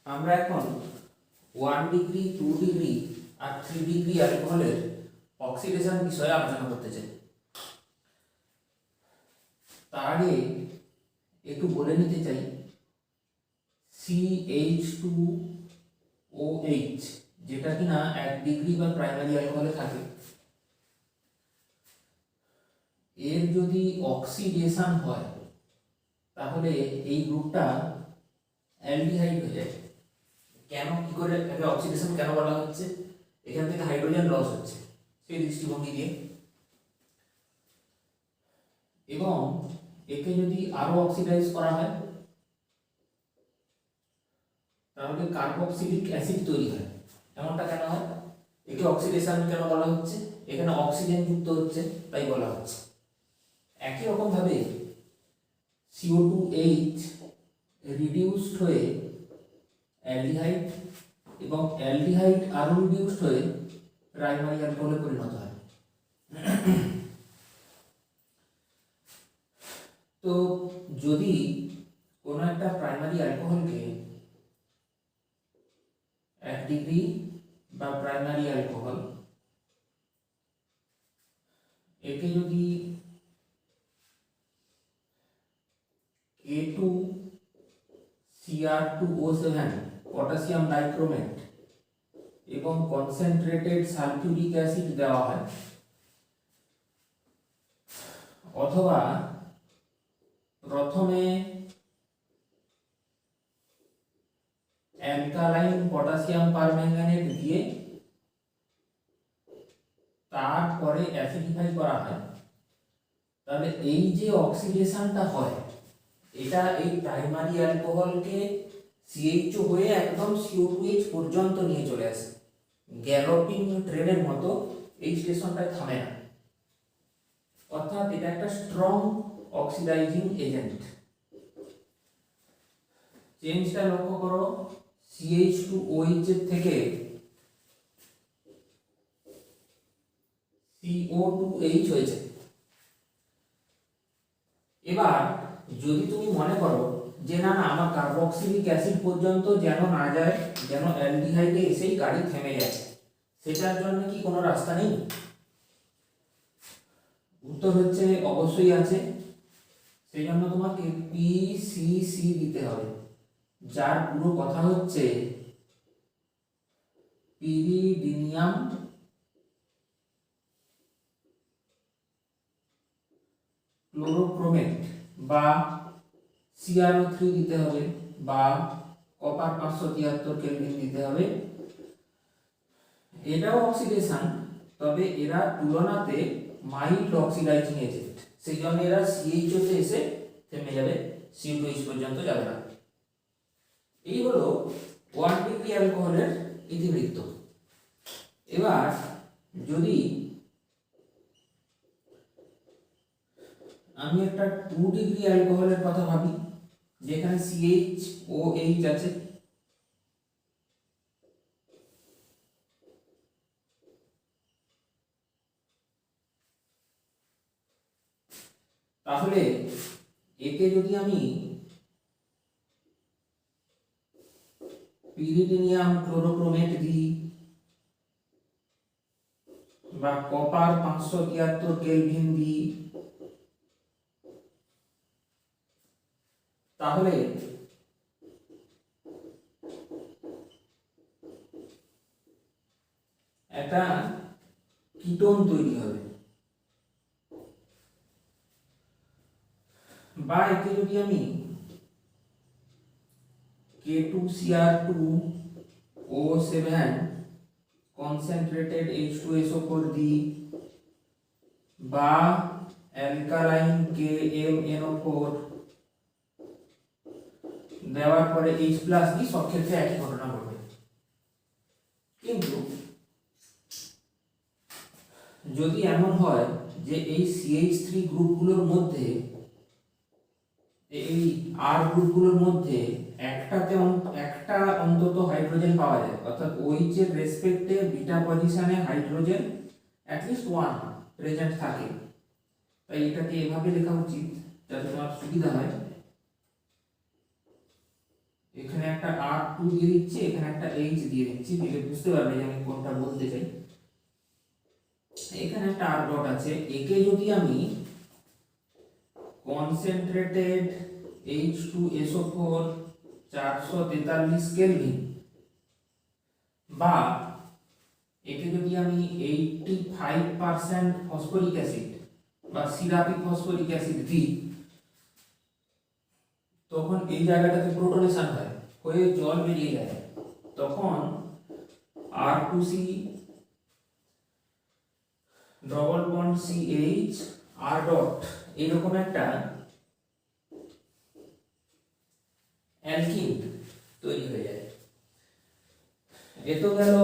আমরা এখন 1 degree 2 degree আর 3 degree অ্যালকোহলের oxidation বিষয়ে আলোচনা করতে চাই। তার আগে একটু বলে নিতে চাই CH2OH যেটা কিনা 1 ডিগ্রি বা প্রাইমারি অ্যালকোহলে থাকে, এর যদি অক্সিডেশন হয় তাহলে এই গ্রুপটা অ্যালডিহাইড হয়ে যায়। কেন, কি করে একে অক্সিডেশন কেন বলা হচ্ছে? এখান থেকে হাইড্রোজেন লস হচ্ছে সেই দৃষ্টিভঙ্গি দিয়ে, এবং একে যদি আরো অক্সিডাইজ করা হয় তাহলে কার্বক্সিলিক অ্যাসিড তৈরি হয়। এমনটা কেন হয়? একে অক্সিডেশন কেন বলা হচ্ছে? এখানে অক্সিজেন যুক্ত হচ্ছে তাই বলা হচ্ছে। একই রকম ভাবে CO2H রিডিউসড হয়ে অ্যালডিহাইড এবং অ্যালডিহাইড আরো রিডিউসড হয়ে প্রাইমারি অ্যালকোহলে পরিণত হয়। তো যদি কোনো একটা প্রাইমারি অ্যালকোহলকে 1 ডিগ্রি বা প্রাইমারি অ্যালকোহল একে যদি K2Cr2O7 পটাশিয়াম ডাইক্রোমেট এবং কনসেন্ট্রেটেড সালফিউরিক অ্যাসিড দেওয়া হয়, অথবা প্রথমে অ্যালকালাইন পটাশিয়াম পারম্যাঙ্গানেট দিয়ে তারপরে অ্যাসিডিফাই করা হয়, তাহলে এই যে অক্সিডেশনটা হয় এটা এই প্রাইমারি অ্যালকোহলকে CHO হয়ে একদম CO2H পর্যন্ত নিয়ে চলে আসে। গ্যালোপিং ট্রেনের মতো এই স্টেশনটায় থামে না, অর্থাৎ এটা একটা স্ট্রং অক্সিডাইজিং এজেন্ট। চেঞ্জটা লক্ষ্য করো, CH2OH এর থেকে CO2H হয়েছে। এবার যদি তুমি মনে করো যে না না আমার কার্বক্সিলিক অ্যাসিড পর্যন্ত যেন না যায়, যেন অ্যালডিহাইডে এসেই গাড়ি থেমে যায়, সেটার জন্য কি কোনো রাস্তা নেই? উত্তর হচ্ছে অবশ্যই আছে। সেই জন্য তোমাকে PCC দিতে হবে, যার পুরো কথা হচ্ছে পিরিডিনিয়াম ক্লোরোক্রোমেট বা CrO3 দিতে হবে, বা কপার 573 কেলভিন দিতে হবে। এটাও অক্সিডেশন, তবে এরা তুলনাতে মাইল্ড অক্সিডাইজিং এজেন্ট, সেই জন্য এরা CHO তে এসে থেমে যাবে, CO2H পর্যন্ত যাবে না। এই হলো 1 ডিগ্রি অ্যালকোহলের ইতিবৃত্ত। এবার যদি আমি একটা 2 ডিগ্রি অ্যালকোহলের কথা ভাবি, যেখানে CHOH আছে, তাহলে একে যদি আমি পিরিডিনিয়াম ক্লোরোক্রোমেট দিই বা কপার 573 কেলভিন দিই, তাহলে একটা কিটোন তৈরি হবে। বা একে যদি আমি K2Cr2O7 কনসেন্ট্রেটেড H2SO4 দিই, বা অ্যালকালাইন KMNO4 দেওয়ার পরে H+ দিই, সব ক্ষেত্রে একই ঘটনা ঘটবে। কিন্তু যদি এমন হয় যে এই CH3 গ্রুপগুলোর মধ্যে, এই R গ্রুপগুলোর মধ্যে একটা অন্তত হাইড্রোজেন পাওয়া যায়, অর্থাৎ OH এর রেসপেক্টে বিটা পজিশনে হাইড্রোজেন অ্যাটলিস্ট 1 প্রেজেন্ট থাকে, তাই এটাকে এভাবে লেখা উচিত যাতে তোমার সুবিধা হয়। এখানে একটা R2 দিয়ে দিচ্ছি, এখানে একটা H দিয়ে দিচ্ছি, দিলে বুঝতে পারবে যে আমি কোনটা বলতে চাই। এখানে একটা R ডট আছে, একে যদি আমি কনসেন্ট্রেটেড H2SO4 443 কেলভিন বা একে যদি আমি 85% ফসফরিক অ্যাসিড বা সিরাপিক ফসফরিক অ্যাসিড দিই, তখন এই জায়গাটাতে প্রোটনেশন হয়, হয়ে জল বেরিয়ে যায়, তখন R2C double bond CH R dot এরকম একটা অ্যালকিন তৈরি হয়ে যায়। এ তো গেল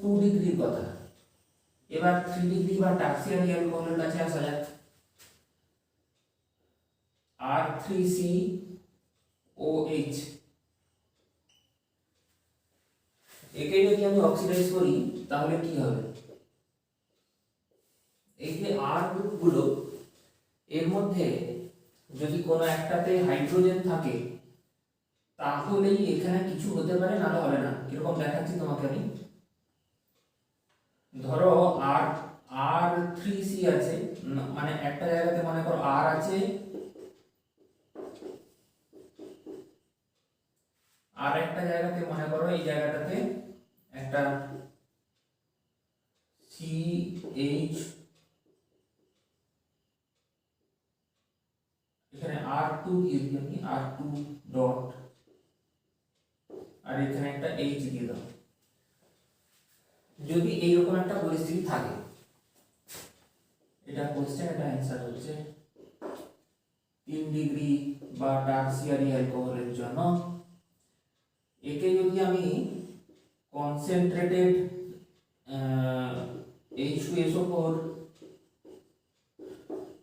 2 ডিগ্রির কথা। এবার 3 ডিগ্রি বা টার্সিয়ারি অ্যালকোহলের কাছে আসা যাক। R3COH একে যদি আমি অক্সিডাইজ করি তাহলে কি হবে? এই যে R গ্রুপগুলো, এর মধ্যে যদি কোনো একটাতে হাইড্রোজেন থাকে তাহলেই এখানে কিছু হতে পারে, নাহলে হবে না। এরকম দেখাচ্ছি তোমাকে আমি। ধরো R3C আছে, মানে একটা জায়গাতে মনে করো R আছে, আর একটা জায়গাতে মনে করো এই জায়গাটাতে একটা CH, এখানে R2 দিয়ে দিই আমি, R2 ডট, আর এখানে একটা H দিয়ে দাও। যদি এইরকম একটা পরিস্থিতি থাকে, এটা কোশ্চেন, এটা অ্যান্সার হচ্ছে 3 ডিগ্রি বা টার্সিয়ারি অ্যালকোহলের জন্য একে যদি আমি কনসেন্ট্রেটেড H2SO4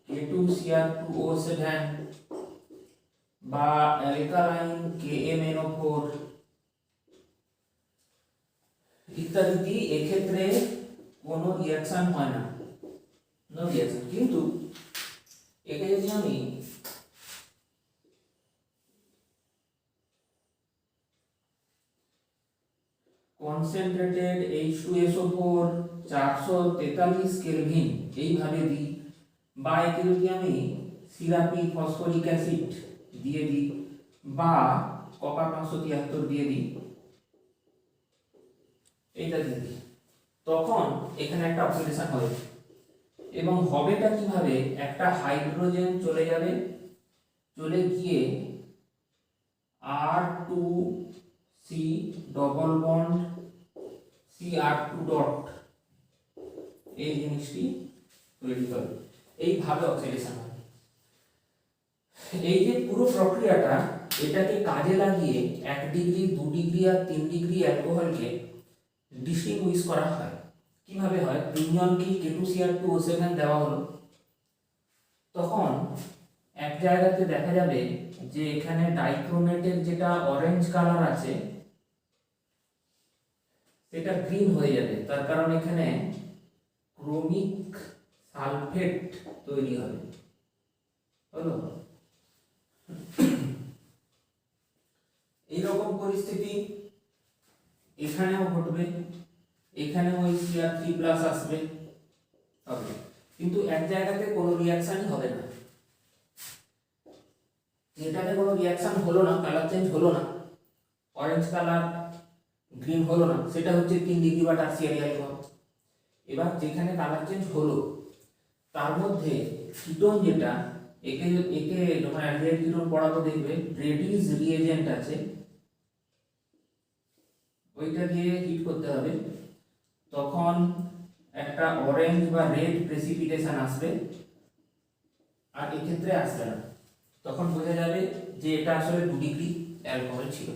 K2Cr2O7 বা অ্যালকালাইন KMNO4 ইত্যাদি দিই, এক্ষেত্রে কোনো রিঅ্যাকশন হয় না, নো রিঅ্যাকশন। কিন্তু একে যদি আমি কনসেন্ট্রেটেড H2SO4 443 কেলভিন এইভাবে দিই, বা একে যদি আমি সিরাপিক ফসফরিক অ্যাসিড দিয়ে দিই বা কপার 573 দিয়ে দিই, এইটা দিয়ে দিই, তখন এখানে একটা অক্সিডেশন হবে। এবং হবেটা কিভাবে? একটা হাইড্রোজেন চলে যাবে, চলে গিয়ে R2C double bond CR2 dot এই জিনিসটি তৈরি হবে, এইভাবে অক্সিডেশন হবে। এই যে পুরো প্রক্রিয়াটা, এটাকে কাজে লাগিয়ে 1 ডিগ্রি 2 ডিগ্রি আর 3 ডিগ্রি অ্যালকোহলকে ডিস্টিংগুইশ করা হয়। কিভাবে হয়? তিনজনকে K2Cr2O7 দেওয়া হলো, তখন এক জায়গাতে দেখা যাবে যে এখানে ডাইক্রোমেটের যেটা অরেঞ্জ কালার আছে সেটা গ্রিন হয়ে যাবে, তার কারণ এখানে ক্রোমিক সালফেট তৈরি হবে। হলো, এইরকম পরিস্থিতি এখানেও ঘটবে, এখানেও ওই Cr3+ আসবে, হবে, কিন্তু এক জায়গাতে কোনো রিঅ্যাকশনই হবে না। যেটাতে কোনো রিঅ্যাকশন হলো না, কালার চেঞ্জ হলো না, অরেঞ্জ কালার গ্রিন হলো না, সেটা হচ্ছে 3 ডিগ্রি বা টার্সিয়ারি অ্যালকোহল। এবার যেখানে কালার চেঞ্জ হলো তার মধ্যে কিটোন যেটা, একে যখন অ্যালডিহাইড কিটোন পড়াবো দেখবে রেডিস রিএজেন্ট আছে, ওইটা দিয়ে হিট করতে হবে, তখন একটা অরেঞ্জ বা রেড প্রেসিপিটেশন আসবে, আর এক্ষেত্রে আসবে না। তখন বোঝা যাবে যে এটা আসলে 2 ডিগ্রি অ্যালকোহল ছিল।